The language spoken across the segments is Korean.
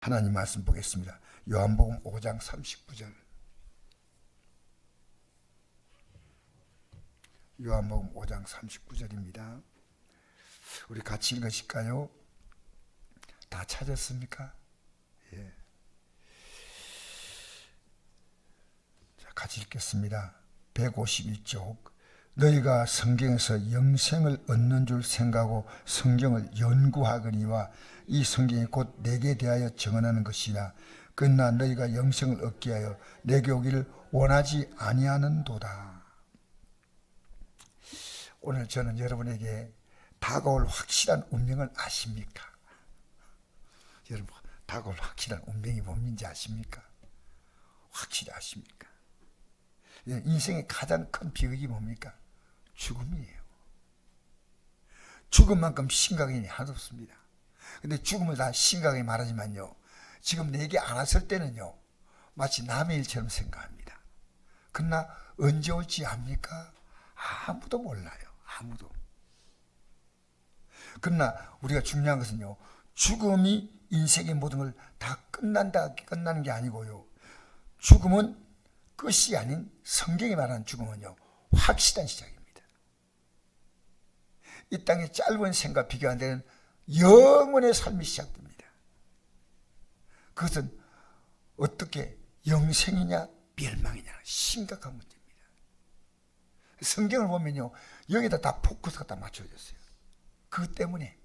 하나님 말씀 보겠습니다. 요한복음 5장 39절. 요한복음 5장 39절입니다. 우리 같이 읽으실까요? 다 찾았습니까? 예. 자, 같이 읽겠습니다. 151쪽. 너희가 성경에서 영생을 얻는 줄 생각하고 성경을 연구하거니와 이 성경이 곧 내게 대하여 증언하는 것이나 그러나 너희가 영생을 얻게 하여 내게 오기를 원하지 아니하는도다. 오늘 저는 여러분에게 다가올 확실한 운명을 아십니까? 여러분, 다가올 확실한 운명이 뭔지 아십니까? 확실히 아십니까? 인생의 가장 큰 비극이 뭡니까? 죽음이에요. 죽음만큼 심각한 일이 하나도 없습니다. 근데 죽음을 다 심각하게 말하지만요, 지금 내게 안 왔을 때는요 마치 남의 일처럼 생각합니다. 그러나 언제 올지 압니까? 아무도 몰라요. 아무도. 그러나 우리가 중요한 것은요, 죽음이 인생의 모든 걸 다 끝나는 게 아니고요, 죽음은 끝이 아닌 성경이 말하는 죽음은요 확실한 시작입니다. 이 땅의 짧은 생과 비교 안 되는 영원의 삶이 시작됩니다. 그것은 어떻게 영생이냐 멸망이냐 심각한 문제입니다. 성경을 보면요 여기다 다 포커스가 다 맞춰졌어요. 그것 때문에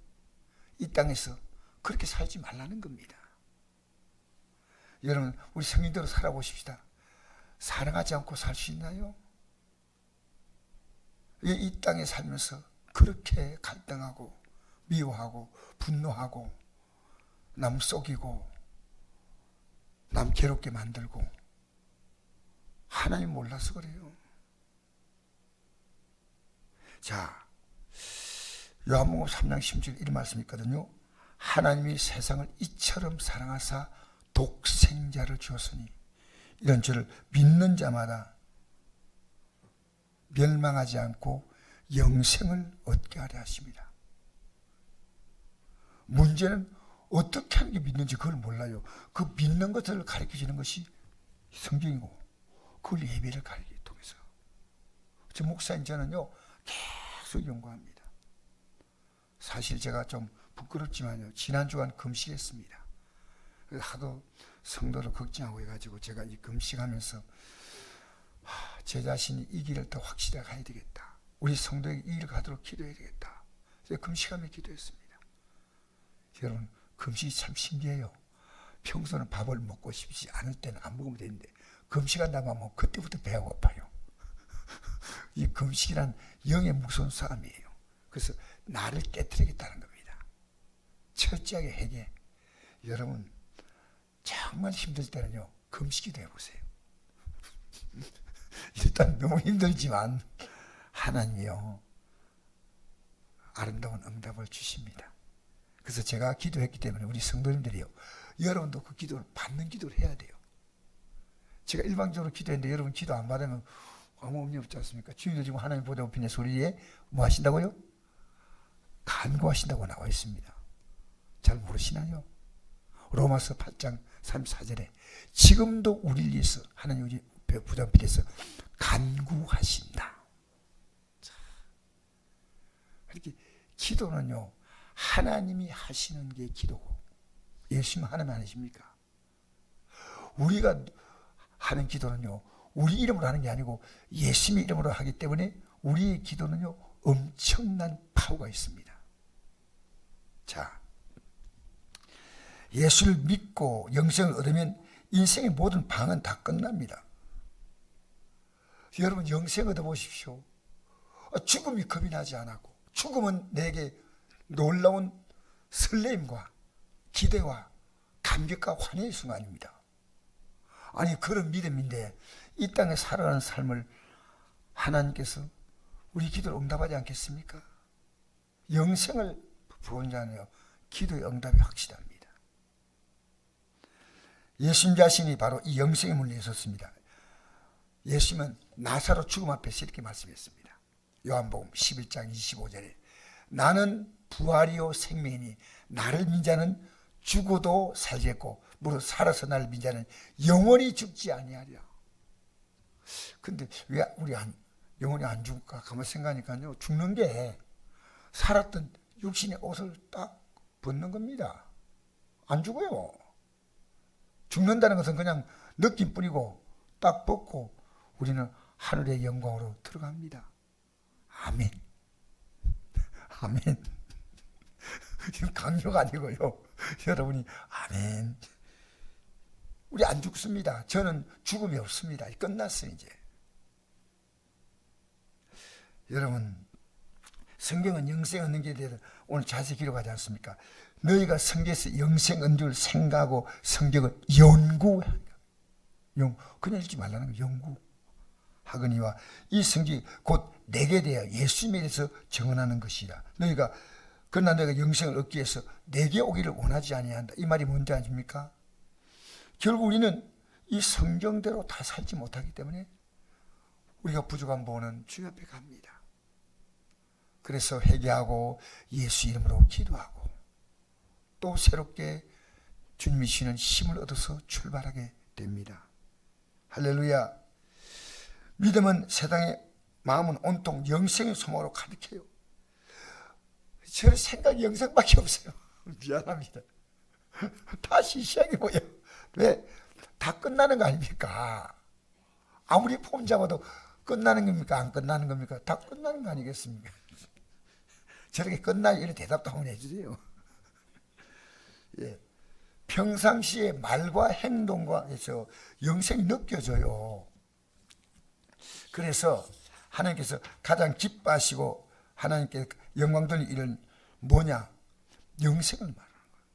이 땅에서 그렇게 살지 말라는 겁니다. 여러분, 우리 성인대로 살아보십시다. 사랑하지 않고 살 수 있나요? 이 땅에 살면서 그렇게 갈등하고 미워하고 분노하고 남 속이고 남 괴롭게 만들고 하나님 몰라서 그래요. 자, 요한복음 3장 10절 이런 말씀이 있거든요. 하나님이 세상을 이처럼 사랑하사 독생자를 주었으니 이런 줄을 믿는 자마다 멸망하지 않고 영생을 얻게 하려 하십니다. 문제는 어떻게 하는 게 믿는지 그걸 몰라요. 그 믿는 것을 가르쳐주는 것이 성경이고 그걸 예배를 가르치기 통해서. 저 목사인 저는요 계속 연구합니다. 사실 제가 좀 부끄럽지만요 지난 주간 금식했습니다. 하도 성도를 걱정하고 해가지고 제가 이 금식하면서 제 자신이 이 길을 더 확실하게 가야 되겠다. 우리 성도에게 이 길을 가도록 기도해야 되겠다. 제가 금식하며 기도했습니다. 여러분, 금식이 참 신기해요. 평소는 밥을 먹고 싶지 않을 때는 안 먹으면 되는데 금식한다고 하면 그때부터 배가 고파요. 이 금식이란 영의 무서운 싸움이에요. 그래서 나를 깨트리겠다는 겁니다. 철저하게 해게. 여러분, 정말 힘들 때는요 금식기도 해보세요. 일단 너무 힘들지만 하나님이요 아름다운 응답을 주십니다. 그래서 제가 기도했기 때문에 우리 성도님들이요 여러분도 그 기도를 받는 기도를 해야 돼요. 제가 일방적으로 기도했는데 여러분 기도 안 받으면 아무 의미 없지 않습니까? 주님도 지금 하나님 보좌 높이는 소리에 뭐 하신다고요? 간구하신다고 나와 있습니다. 잘 모르시나요? 로마서 8장 34절에 지금도 우리를 위해서 하나님 우리 부담필에서 간구하신다. 이렇게 기도는요 하나님이 하시는 게 기도고 예수님 하나님 아니십니까? 우리가 하는 기도는요 우리 이름으로 하는 게 아니고 예수님 이름으로 하기 때문에 우리의 기도는요 엄청난 파워가 있습니다. 자, 예수를 믿고 영생을 얻으면 인생의 모든 방은 다 끝납니다. 여러분, 영생 얻어보십시오. 죽음이 겁이 나지 않았고 죽음은 내게 놀라운 설렘과 기대와 감격과 환희의 순간입니다. 아니 그런 믿음인데 이 땅에 살아가는 삶을 하나님께서 우리 기도를 응답하지 않겠습니까? 영생을 부은 자는요 기도의 응답이 확실합니다. 예수님 자신이 바로 이 영생의 문에 섰습니다. 예수님은 나사로 죽음 앞에서 이렇게 말씀했습니다. 요한복음 11장 25절에 나는 부활이요 생명이니 나를 믿는 자는 죽어도 살겠고 무릇 살아서 나를 믿는 자는 영원히 죽지 아니하리라. 근데 왜 우리 영원히 안 죽을까? 가만 생각하니까요, 죽는 게 살았던 육신의 옷을 딱 벗는 겁니다. 안 죽어요. 죽는다는 것은 그냥 느낌뿐이고 딱 벗고 우리는 하늘의 영광으로 들어갑니다. 아멘. 아멘. 지금 강요가 아니고요. 여러분이 아멘. 우리 안 죽습니다. 저는 죽음이 없습니다. 끝났어요 이제. 여러분, 성경은 영생 얻는 게 대해서 오늘 자세히 기록하지 않습니까? 너희가 성경에서 영생 얻는 줄 생각하고 성경을 연구해. 그냥 읽지 말라는 거예요. 연구하거니와 이 성경이 곧 내게 대하여 예수님에 대해서 증언하는 것이라. 그러나 너희가 영생을 얻기 위해서 내게 오기를 원하지 아니한다. 이 말이 뭔지 아십니까? 결국 우리는 이 성경대로 다 살지 못하기 때문에 우리가 부족한 부분은 주 옆에 갑니다. 그래서 회개하고 예수 이름으로 기도하고 또 새롭게 주님이 주시는 힘을 얻어서 출발하게 됩니다. 할렐루야. 믿음은 세상의 마음은 온통 영생의 소망으로 가득해요. 저 생각이 영생밖에 없어요. 미안합니다. 다시 시작해 보여. 왜? 다 끝나는 거 아닙니까? 아무리 폼 잡아도 끝나는 겁니까? 안 끝나는 겁니까? 다 끝나는 거 아니겠습니까? 저렇게 끝나요. 이런 대답도 한번 해주세요. 예. 평상시에 말과 행동과 해서 영생이 느껴져요. 그래서 하나님께서 가장 기뻐하시고 하나님께 영광 돌릴 일은 뭐냐? 영생을 말하는 거예요.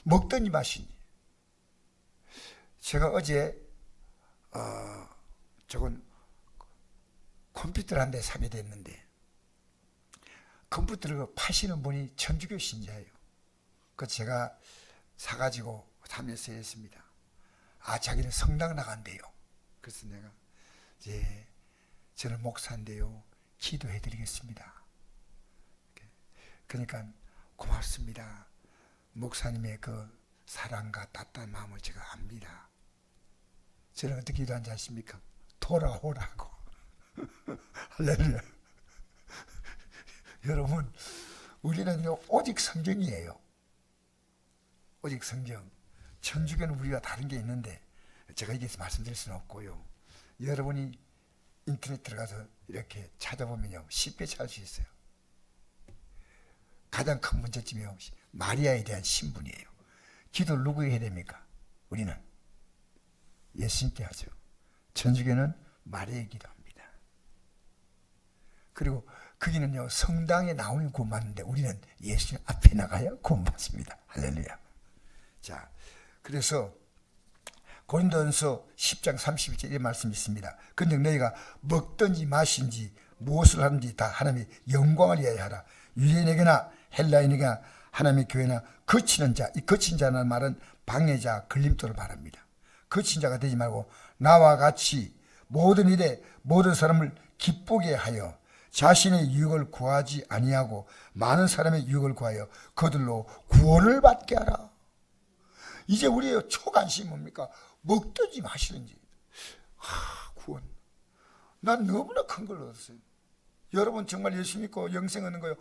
먹더니 마시니. 제가 어제 저건 컴퓨터를 한 대 사게 됐는데 컴퓨터를 파시는 분이 천주교 신자예요. 그래서 제가 사가지고 하면서 했습니다. 자기는 성당 나간대요. 그래서 내가 저는 목사인데요, 기도해 드리겠습니다. 그러니까 고맙습니다. 목사님의 그 사랑과 따뜻한 마음을 제가 압니다. 저는 어떻게 기도하는지 아십니까? 돌아오라고. 할렐루야. 여러분, 우리는요 오직 성경이에요. 오직 성경. 천주교는 우리가 다른 게 있는데 제가 여기서 말씀드릴 수는 없고요. 여러분이 인터넷 들어가서 이렇게 찾아보면요 쉽게 찾을 수 있어요. 가장 큰 문제점이 마리아에 대한 신분이에요. 기도를 누구에게 해야 됩니까? 우리는 예수님께 하죠. 천주교는 마리아에게 기도합니다. 그리고 거기는요 성당에 나오면 구원받는데 우리는 예수님 앞에 나가야 구원받습니다. 할렐루야. 자, 그래서 고린도전서 10장 31절 이런 말씀이 있습니다. 근데 너희가 먹든지 마신지 무엇을 하든지 다 하나님의 영광을 위하여 하라. 유대인에게나 헬라인에게나 하나님의 교회나 거치는 자, 이 거친 자라는 말은 방해자, 걸림돌을 말합니다. 거친 자가 되지 말고 나와 같이 모든 일에 모든 사람을 기쁘게 하여 자신의 유익을 구하지 아니하고 많은 사람의 유익을 구하여 그들로 구원을 받게 하라. 이제 우리의 초관심이 뭡니까? 먹든지 마시든지. 구원. 난 너무나 큰 걸 얻었어요. 여러분 정말 예수 믿고 영생 얻는 거요.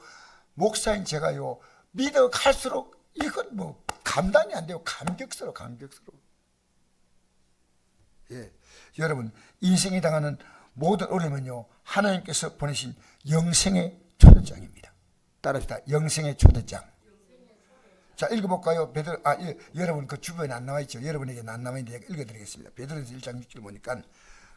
목사인 제가요 믿어 갈수록 이건 뭐 감당이 안 돼요. 감격스러워. 예, 여러분 인생이 당하는 모든 어려움은요 하나님께서 보내신 영생의 초대장입니다. 따라합시다. 영생의 초대장. 자, 읽어볼까요? 여러분 그 주변에 안 나와 있죠. 여러분에게는 안 나와 있는데 읽어드리겠습니다. 베드로전서 1장 6절 보니까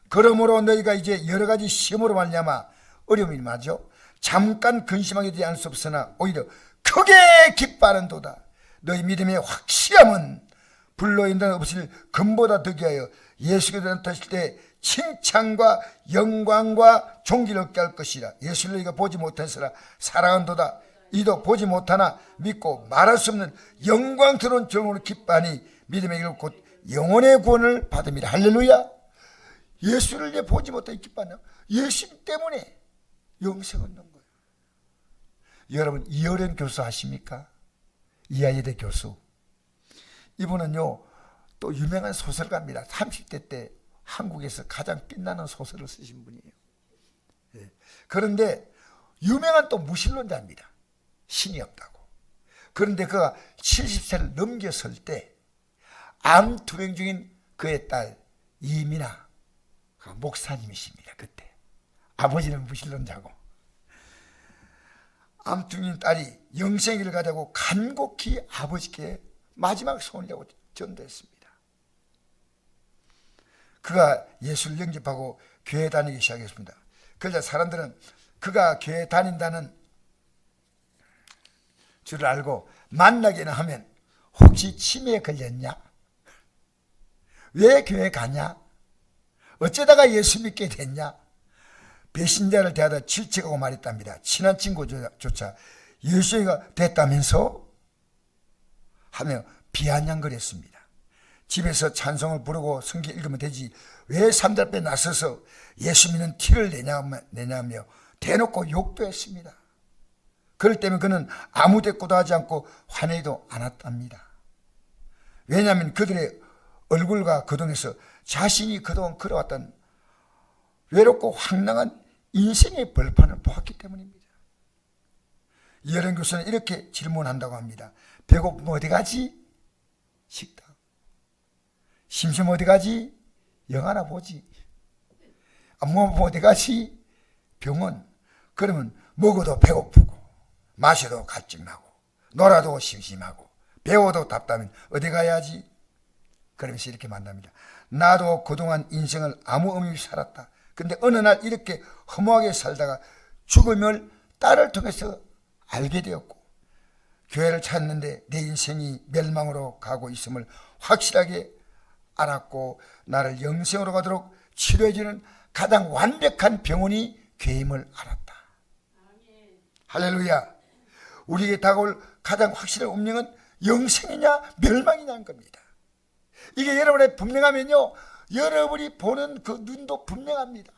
그러므로 너희가 이제 여러 가지 시험으로 말미암아 어려움이 임하죠. 잠깐 근심하게 되지 않을 수 없으나 오히려 크게 기뻐하는도다. 너희 믿음의 확실함은 불로 인한 없을 금보다 더 귀하여 예수께서 나타나실 때 칭찬과 영광과 존귀를 얻게 할 것이라. 예수를 너희가 보지 못했으나 사랑한도다. 이도 보지 못하나 믿고 말할 수 없는 영광스러운 정으로 기뻐하니 믿음의 길 곧 영혼의 구원을 받음이라. 할렐루야. 예수를 이제 보지 못하니 기뻐하냐? 예수 때문에 영생 얻는 거예요. 여러분 이어련 교수 아십니까? 이하예대 교수. 이분은요 또 유명한 소설가입니다. 30대 때 한국에서 가장 빛나는 소설을 쓰신 분이에요. 예. 그런데 유명한 또 무신론자입니다. 신이 없다고. 그런데 그가 70세를 넘겼을 때 암 투병 중인 그의 딸 이민아 목사님이십니다. 그때 아버지는 무신론자고 암 투병인 딸이 영생을 가자고 간곡히 아버지께 마지막 소원이라고 전도했습니다. 그가 예수를 영접하고 교회 다니기 시작했습니다. 그러자 사람들은 그가 교회 다닌다는 줄 알고 만나기는 하면 혹시 치매에 걸렸냐? 왜 교회 가냐? 어쩌다가 예수 믿게 됐냐? 배신자를 대하다 질책하고 말했답니다. 친한 친구조차 예수가 됐다면서? 하며 비아냥거렸습니다. 집에서 찬송을 부르고 성경 읽으면 되지 왜 삼들 앞에 나서서 예수 믿는 티를 내냐며 대놓고 욕도 했습니다. 그럴 때면 그는 아무 대꾸도 하지 않고 화내지도 않았답니다. 왜냐하면 그들의 얼굴과 거동에서 자신이 그동안 걸어왔던 외롭고 황당한 인생의 벌판을 보았기 때문입니다. 이어른 교수는 이렇게 질문한다고 합니다. 배고프면 어디 가지? 식당. 심심하면 어디 가지? 영화나 보지. 안 먹으면 어디 가지? 병원. 그러면 먹어도 배고프고 마셔도 갈증나고 놀아도 심심하고 배워도 답답하면 어디 가야지? 그러면서 이렇게 만납니다. 나도 그동안 인생을 아무 의미 없이 살았다. 근데 어느 날 이렇게 허무하게 살다가 죽음을 딸을 통해서 알게 되었고 교회를 찾는데 내 인생이 멸망으로 가고 있음을 확실하게 알았고 나를 영생으로 가도록 치료해주는 가장 완벽한 병원이 교회임을 알았다. 할렐루야. 우리에게 다가올 가장 확실한 운명은 영생이냐 멸망이냐는 겁니다. 이게 여러분의 분명하면요 여러분이 보는 그 눈도 분명합니다.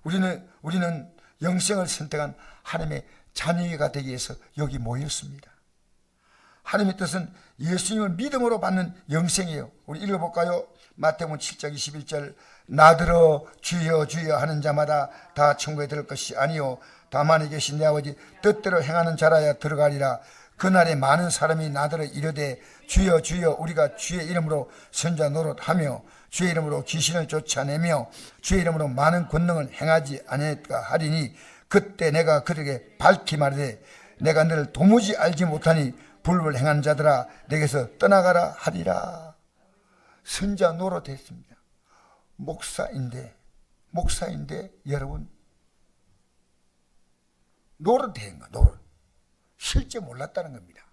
우리는 영생을 선택한 하나님의 자녀가 되기 위해서 여기 모였습니다. 하나님의 뜻은 예수님을 믿음으로 받는 영생이에요. 우리 읽어볼까요? 마태복음 7장 21절 나더러 주여 주여 하는 자마다 다 천국에 들을 것이 아니요 다만 계신 내 아버지 뜻대로 행하는 자라야 들어가리라. 그날에 많은 사람이 나더러 이르되 주여 주여 우리가 주의 이름으로 선자 노릇하며 주의 이름으로 귀신을 쫓아내며 주의 이름으로 많은 권능을 행하지 아니할까 하리니 그때 내가 그들에게 밝히 말하되 내가 너를 도무지 알지 못하니 불을 행한 자들아 내게서 떠나가라 하리라. 선자 노릇했습니다. 목사인데 여러분 노릇한 거 노릇 실제 몰랐다는 겁니다.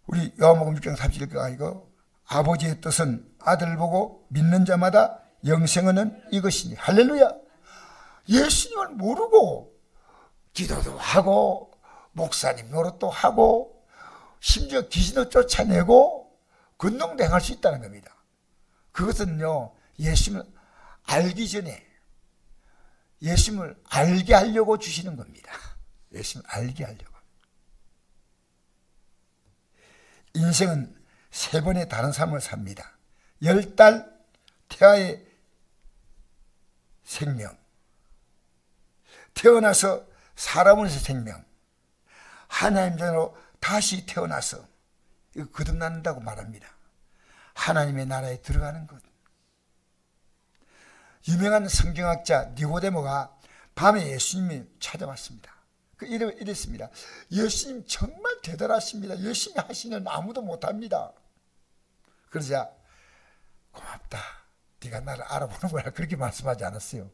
우리 요한복음 6장 37절가 이거 아버지의 뜻은 아들 보고 믿는 자마다 영생은 이것이니 할렐루야. 예수님을 모르고 기도도 하고 목사님 노릇도 하고 심지어 귀신도 쫓아내고 권능도 행할 수 있다는 겁니다. 그것은요 예수님을 알기 전에 예수님을 알게 하려고 주시는 겁니다. 예수님을 알게 하려고. 인생은 3번의 다른 삶을 삽니다. 10달 태아의 생명, 태어나서 사람으로서 생명, 하나님 자녀로 다시 태어나서 이거 거듭난다고 말합니다. 하나님의 나라에 들어가는 것. 유명한 성경학자 니고데모가 밤에 예수님이 찾아왔습니다. 이랬습니다. 예수님 정말 대단하십니다. 열심히 하시는 아무도 못합니다. 그러자 고맙다. 네가 나를 알아보는 거야. 그렇게 말씀하지 않았어요.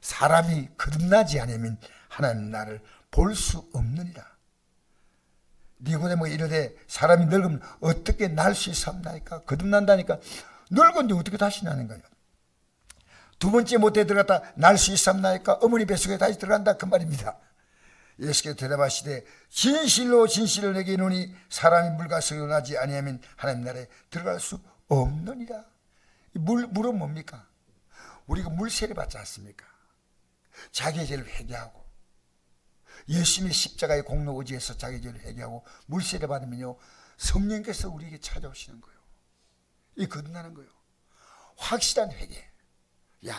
사람이 거듭나지 않으면 하나님 나를 볼 수 없느니라. 니고데모가 이르되 사람이 늙으면 어떻게 날 수 있사옵나이까? 거듭난다니까 늙은데 어떻게 다시 나는 거예요? 두 번째 못에 들어갔다 날 수 있사옵나이까? 어머니 뱃속에 다시 들어간다 그 말입니다. 예수께서 대답하시되 진실로 진실로 내게 이르노니 사람이 물과 성령으로 나지 아니하면 하나님 나라에 들어갈 수 없느니라. 물은 뭡니까? 우리가 물세례 받지 않습니까? 자기의 죄를 회개하고 예수님의 십자가의 공로 의지해서 자기 죄를 회개하고 물세례 받으면요, 성령께서 우리에게 찾아오시는 거예요. 이 거듭나는 거예요. 확실한 회개. 야,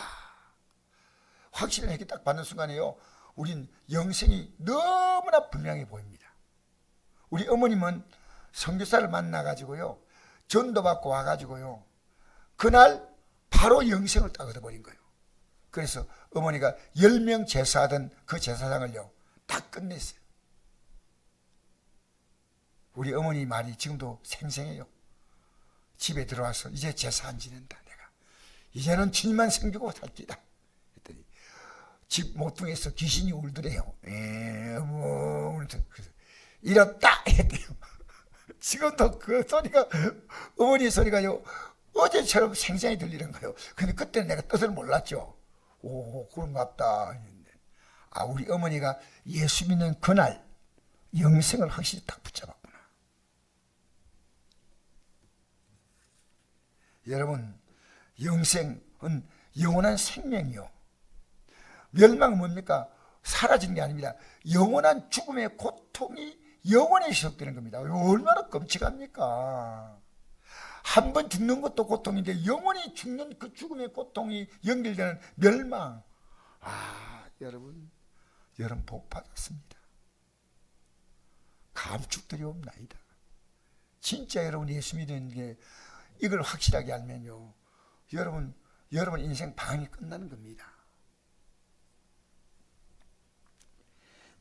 확실한 회개 딱 받는 순간에요, 우린 영생이 너무나 분명해 보입니다. 우리 어머님은 선교사를 만나가지고요, 전도 받고 와가지고요, 그날 바로 영생을 딱 얻어버린 거예요. 그래서 어머니가 10명 제사하던 그 제사장을요, 다 끝냈어요. 우리 어머니 말이 지금도 생생해요. 집에 들어와서 이제 제사 안 지낸다. 내가 이제는 주님만 섬기고 살기다 했더니 집 모퉁이에서 귀신이 울더래요. 이렇다 했대요. 지금도 그 소리가, 어머니 소리가요, 어제처럼 생생히 들리는 거예요. 근데 그때는 내가 뜻을 몰랐죠. 오, 그런갑다 했는데, 아, 우리 어머니가 예수 믿는 그날 영생을 확실히 딱 붙잡았구나. 여러분, 영생은 영원한 생명이요. 멸망은 뭡니까? 사라지는 게 아닙니다. 영원한 죽음의 고통이 영원히 지속되는 겁니다. 얼마나 끔찍합니까? 한 번 죽는 것도 고통인데 영원히 죽는 그 죽음의 고통이 연결되는 멸망. 아, 여러분 복 받았습니다. 감축들이 없나이다. 진짜 여러분 예수 믿는 게 이걸 확실하게 알면요, 여러분 인생 방이 끝나는 겁니다.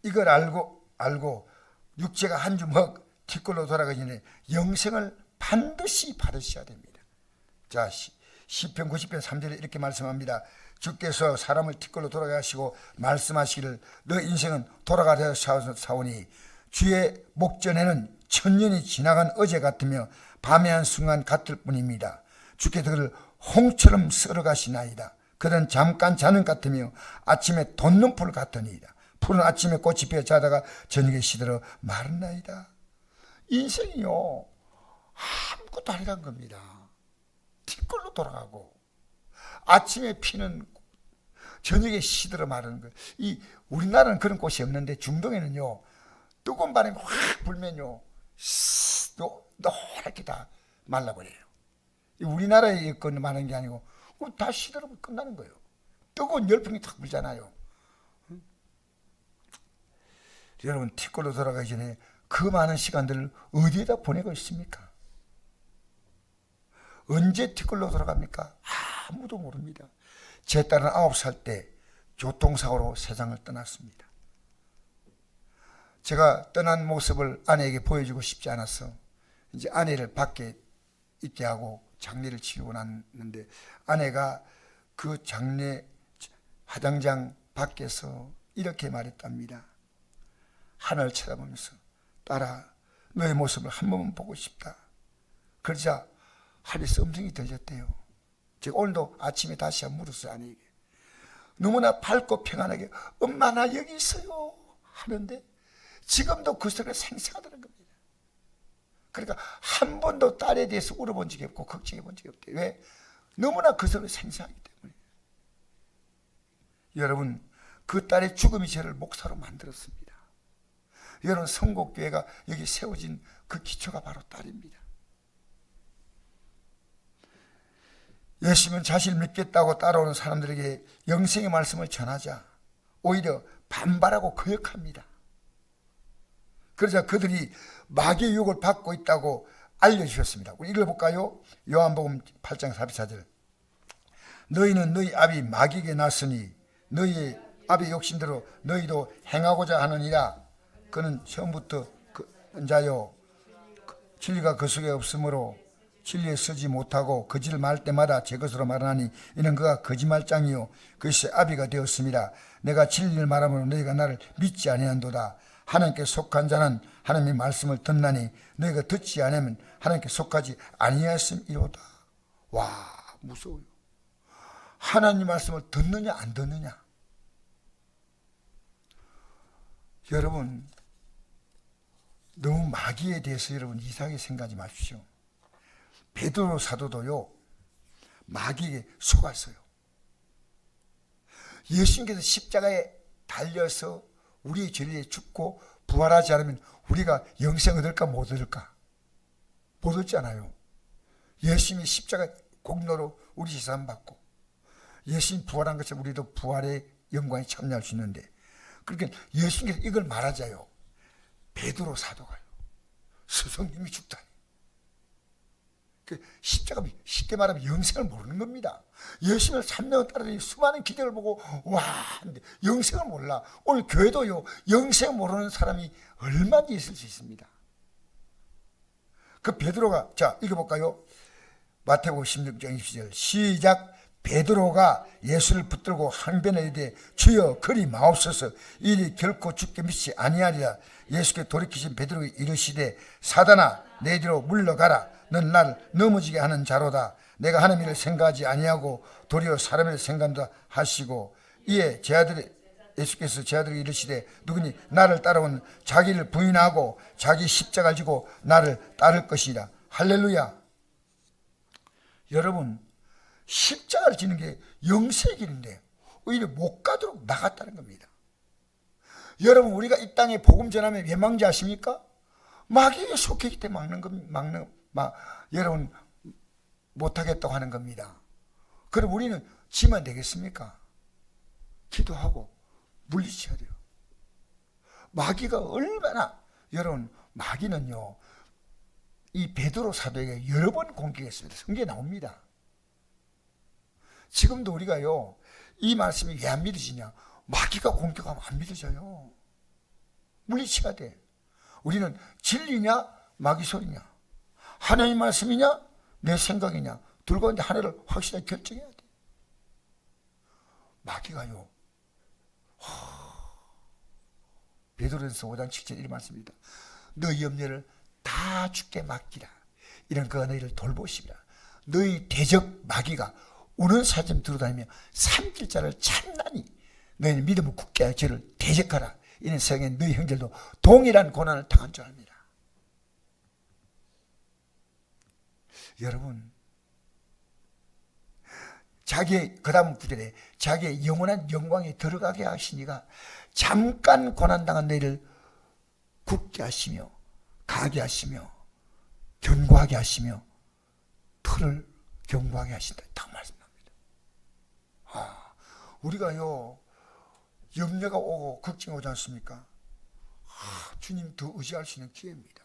이걸 알고 육체가 한 주먹 티끌로 돌아가기 전에 영생을 반드시 받으셔야 됩니다. 자, 시편 90편 3절에 이렇게 말씀합니다. 주께서 사람을 티끌로 돌아가시고 말씀하시기를 너 인생은 돌아가려 사오니 주의 목전에는 천년이 지나간 어제 같으며 밤의 한 순간 같을 뿐입니다. 주께서 그를 홍처럼 썰어가시나이다. 그는 잠깐 자는 같으며 아침에 돋는 풀 같으니이다. 풀은 아침에 꽃이 피어 자다가 저녁에 시들어 마른나이다. 인생이요, 아무것도 아니란 겁니다. 티끌로 돌아가고 아침에 피는, 저녁에 시들어 마르는 거예요. 이 우리나라는 그런 꽃이 없는데 중동에는요, 뜨거운 바람이 확 불면요, 노랗게 다 말라버려요. 우리나라에 건 많은 게 아니고 다 시들어면 끝나는 거예요. 뜨거운 열풍이 탁 불잖아요. 여러분, 티끌로 돌아가기 전에 그 많은 시간들을 어디에다 보내고 있습니까? 언제 티끌로 돌아갑니까? 아무도 모릅니다. 제 딸은 9살 때 교통사고로 세상을 떠났습니다. 제가 떠난 모습을 아내에게 보여주고 싶지 않아서 이제 아내를 밖에 있게 하고 장례를 치르고 났는데, 아내가 그 장례 화장장 밖에서 이렇게 말했답니다. 하늘 쳐다보면서, 딸아, 너의 모습을 한 번만 보고 싶다. 그러자 하늘에서 음성이 들렸대요. 제가 오늘도 아침에 다시 한번 물었어요, 아내에게. 너무나 밝고 평안하게 엄마 나 여기 있어요 하는데 지금도 그 소리가 생생하다는 겁니다. 그러니까 한 번도 딸에 대해서 울어본 적이 없고 걱정해 본 적이 없대요. 왜? 너무나 그 소리가 생생하기 때문에. 여러분, 그 딸의 죽음이 저를 목사로 만들었습니다. 여러분, 성곡교회가 여기 세워진 그 기초가 바로 딸입니다. 예수님은 자신을 믿겠다고 따라오는 사람들에게 영생의 말씀을 전하자 오히려 반발하고 거역합니다. 그러자 그들이 마귀의 유혹을 받고 있다고 알려주셨습니다. 우리 읽어볼까요? 요한복음 8장 44절. 너희는 너희 아비 마귀에게 났으니 너희의 아비 욕심대로 너희도 행하고자 하느니라. 그는 처음부터 그 자요, 진리가 그 속에 없으므로 진리에 서지 못하고 거짓을 말할 때마다 제 것으로 말하니 이는 그가 거짓말장이요 그것이 아비가 되었습니다. 내가 진리를 말하므로 너희가 나를 믿지 아니한도다. 하나님께 속한 자는 하나님의 말씀을 듣나니 너희가 듣지 않으면 하나님께 속하지 아니하였음이로다. 와, 무서워요. 하나님 말씀을 듣느냐 안 듣느냐. 여러분, 너무 마귀에 대해서 여러분 이상하게 생각하지 마십시오. 베드로 사도도요, 마귀에게 속았어요. 예수님께서 십자가에 달려서 우리의 죄에 죽고 부활하지 않으면 우리가 영생 얻을까 못 얻을까? 못 얻잖아요. 예수님이 십자가 공로로 우리 제사함 받고 예수님 부활한 것처럼 우리도 부활의 영광에 참여할 수 있는데, 그러니까 예수님께서 이걸 말하자요. 베드로 사도가요, 스승님이 죽다니. 십자가 쉽게 말하면 영생을 모르는 겁니다. 예수님을 3년 따르니 수많은 기적을 보고 와 하는데 영생을 몰라. 오늘 교회도요, 영생 모르는 사람이 얼마나 있을 수 있습니다. 그 베드로가, 자 읽어볼까요? 마태복음 16장 20절 시작. 베드로가 예수를 붙들고 항변에 이르되 주여 그리 마옵소서, 이리 결코 죽게 믿지 아니하리라. 예수께 돌이키신 베드로가 이르시되 사단아 내 뒤로 물러가라. 넌 나를 넘어지게 하는 자로다. 내가 하나님 일을 생각하지 아니하고 도리어 사람을 생각한다 하시고, 이에 예수께서 제 아들에게 이르시되 누구니 나를 따라온 자기를 부인하고 자기 십자가를 지고 나를 따를 것이라. 할렐루야. 여러분, 십자가를 지는 게 영생의 길인데 오히려 못 가도록 나갔다는 겁니다. 여러분, 우리가 이 땅에 복음 전하면 왜 막는지 아십니까? 마귀에게 속했기 때문에 여러분 못하겠다고 하는 겁니다. 그럼 우리는 지면 되겠습니까? 기도하고 물리쳐야 돼요. 마귀가 얼마나, 여러분, 마귀는요, 이 베드로 사도에게 여러 번 공격했습니다. 성경에 나옵니다. 지금도 우리가요, 이 말씀이 왜 안 믿어지냐? 마귀가 공격하면 안 믿어져요. 물리쳐야 돼. 우리는 진리냐 마귀 소리냐, 하나님 말씀이냐 내 생각이냐, 둘 가운데 하나를 확실하게 결정해야 돼. 마귀가요, 베드로전서 5장 7절 이런 말씀입니다. 너희 염려를 다 주께 맡기라. 이런 그가 너희를 돌보시리라. 너희 대적 마귀가 우는 사람 들어다니며 삼킬자를 찬나니 너희는 믿음을 굳게 하여 저를 대적하라. 이는 세상에 너희 형제도 동일한 고난을 당한 줄 압니다. 여러분, 그 다음 구절에 자기의 영원한 영광에 들어가게 하시니가 잠깐 고난당한 너희를 굳게 하시며 가게 하시며 견고하게 하시며 털을 견고하게 하신다. 딱 말씀합니다. 우리가요, 염려가 오고 걱정이 오지 않습니까? 주님 더 의지할 수 있는 기회입니다.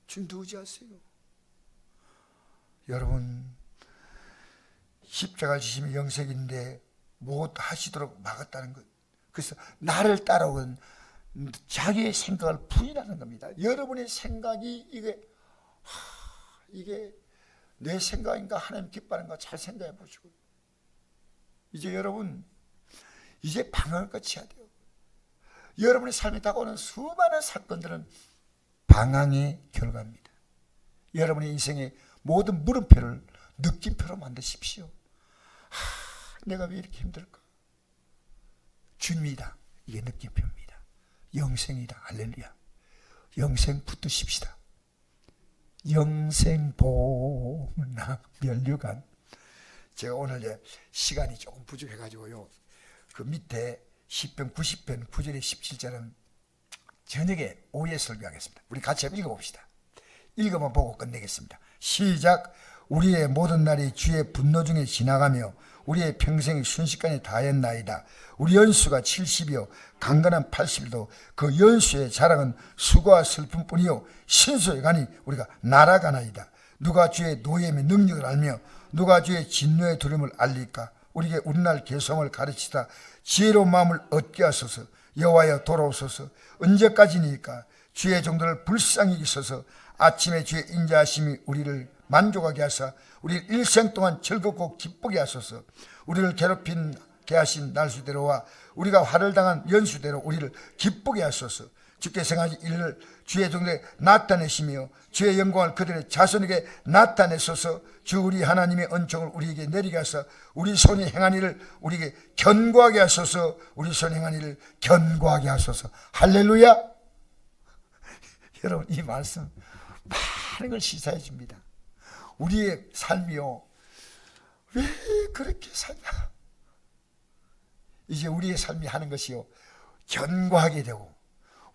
주님 더 의지하세요. 여러분, 십자가 지심이 영생인데 못 하시도록 막았다는 것. 그래서 나를 따라온 자기의 생각을 부인하는 겁니다. 여러분의 생각이 이게 내 생각인가 하나님 기뻐하는가 잘 생각해 보시고, 이제 여러분, 이제 방황을 거쳐야 돼요. 여러분의 삶에 다가오는 수많은 사건들은 방황의 결과입니다. 여러분의 인생의 모든 물음표를 느낌표로 만드십시오. 내가 왜 이렇게 힘들까? 주님이다. 이게 느낌표입니다. 영생이다. 할렐루야. 영생 붙드십시다. 영생보나 면류관. 제가 오늘 시간이 조금 부족해가지고요, 그 밑에 10편 90편 9절에 17절은 저녁에 오후에 설교하겠습니다. 우리 같이 한번 읽어봅시다. 읽어만 보고 끝내겠습니다. 시작. 우리의 모든 날이 주의 분노 중에 지나가며 우리의 평생이 순식간에 다했나이다. 우리 연수가 70이요 강건한 80이도 그 연수의 자랑은 수고와 슬픔뿐이요 신수에 가니 우리가 날아가나이다. 누가 주의 노예의 능력을 알며 누가 주의 진노의 두려움을 알릴까? 우리에게 우리날 개성을 가르치다 지혜로운 마음을 얻게 하소서. 여호와여 돌아오소서. 언제까지니까? 주의 종들을 불쌍히 여기소서. 아침에 주의 인자하심이 우리를 만족하게 하사 우리 일생 동안 즐겁고 기쁘게 하소서. 우리를 괴롭힌게 하신 날수대로와 우리가 화를 당한 연수대로 우리를 기쁘게 하소서. 주께서 행하신 일을 주의 종들에게 나타내시며 주의 영광을 그들의 자손에게 나타내소서. 주 우리 하나님의 은총을 우리에게 내리게 하사 우리 손이 행한 일을 우리에게 견고하게 하소서. 우리 손이 행한 일을 견고하게 하소서. 할렐루야. 여러분, 이 말씀 많은 걸 시사해 줍니다. 우리의 삶이요, 왜 그렇게 사냐? 이제 우리의 삶이 하는 것이요, 견고하게 되고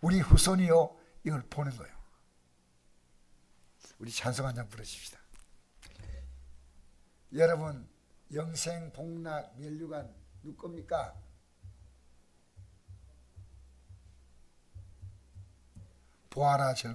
우리 후손이요 이걸 보는 거예요. 우리 찬송 한 장 부르십시다. 여러분 영생 복락 멸류관 누구 겁니까? 보아라 절